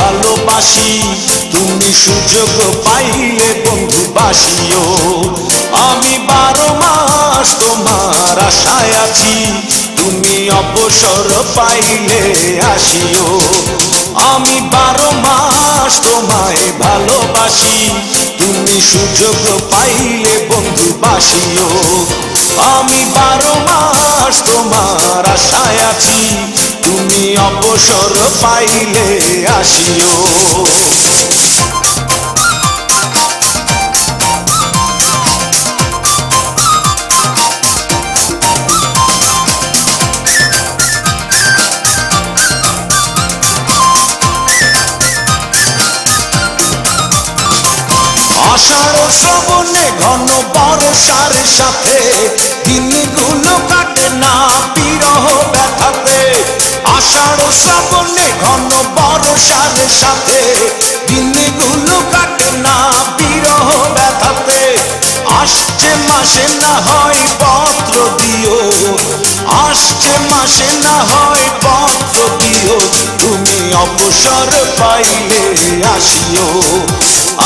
ভালোবাসি, তুমি সুযোগ পাইলে বন্ধু বাসিও। আমি 12 মাস তোমার আশায় আছি, তুমি অবসর পাইলে আসিও। আমি 12 মাস তোমায় ভালোবাসি, তুমি সুযোগ পাইলে বন্ধু বাসিও। আমি 12 মাস তোমার আশায় আছি, তুমি অবসর পাইলে আসিও। আষাঢ় শ্রাবণে ঘন বর্ষার সাথে দিনগুলো কাটে না বিরহ ব্যথাতে। আষাঢ় শ্রাবণে ঘন বর্ষার সাথে দিনগুলো কাটে না বিরহ ব্যথাতে। আসছে মাসে না হয় পত্র দিও, আসছে মাসে না হয় পত্র দিও, তুমি অবসর পাইলে আসিও।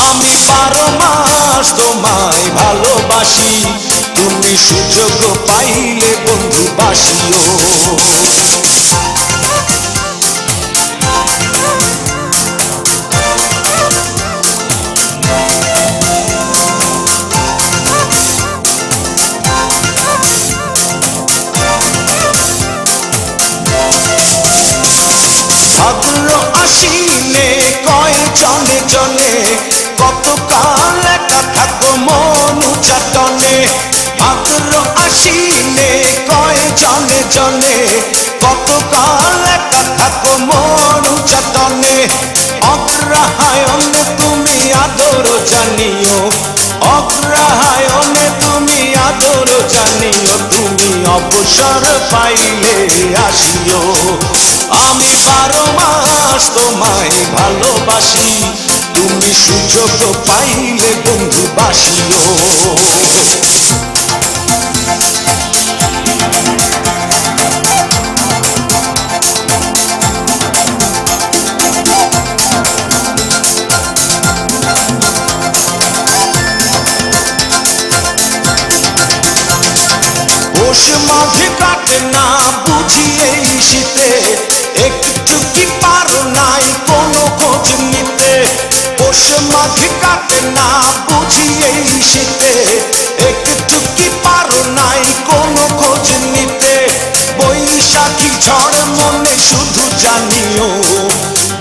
আমি 12 মাস তোমায় ভালোবাসি, তুমি সুযোগ পাইলে বন্ধু বাসিও। ভাদ্র আশ্বিনে কয় জনে জনে, কতকাল একা থাকো মন চাটনে। ভাদ্র আশ্বিনে কয় জনে জনে, কতকাল একা থাকো মন চাটনে। অগ্রহায়ণে তুমি আদর জানিও, অগ্রহায়ণে তুমি আদর জানিও, তুমি অবসর পাইলে আসিও। আমি 12 মাস তোমায় ভালোবাসি, তুমি সুযোগ পাইলে বন্ধু বাসিও। পৌষ মাঘে কাটে না বুঝি এই শীতে, একটু কি পারো নাই কোনো খোঁজ নিতে। পৌষ মাঘে কাটে না বুঝি এই শীতে, একটু কি পারো নাই কোনো খোঁজ নিতে। বৈশাখী ঝড় মনে শুধু জানিও,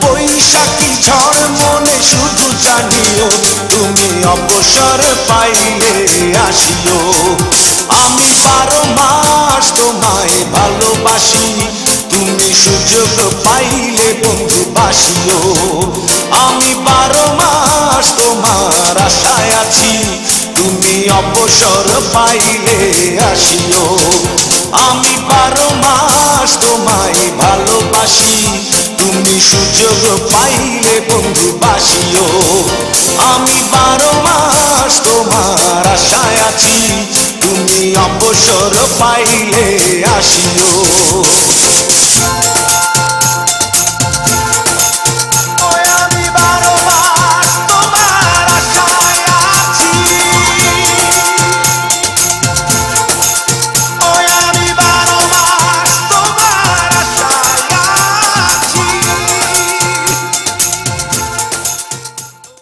বৈশাখী ঝড় মনে শুধু জানিও, তুমি অবসর পাইলে আসিও। আমি 12 মাস তোমায় ভালোবাসি, তুমি সুযোগ পাইলে বন্ধু বাসিও। আমি 12 মাস তোমার আশায় আছি, তুমি অবসর পাইলে আসিও। আমি 12 মাস তোমায় ভালোবাসি, তুমি সুযোগ পাইলে বন্ধু বাসিও। আমি 12 মাস তোমার আশায় আছি, তুমি অবসর পাইলে আসিও।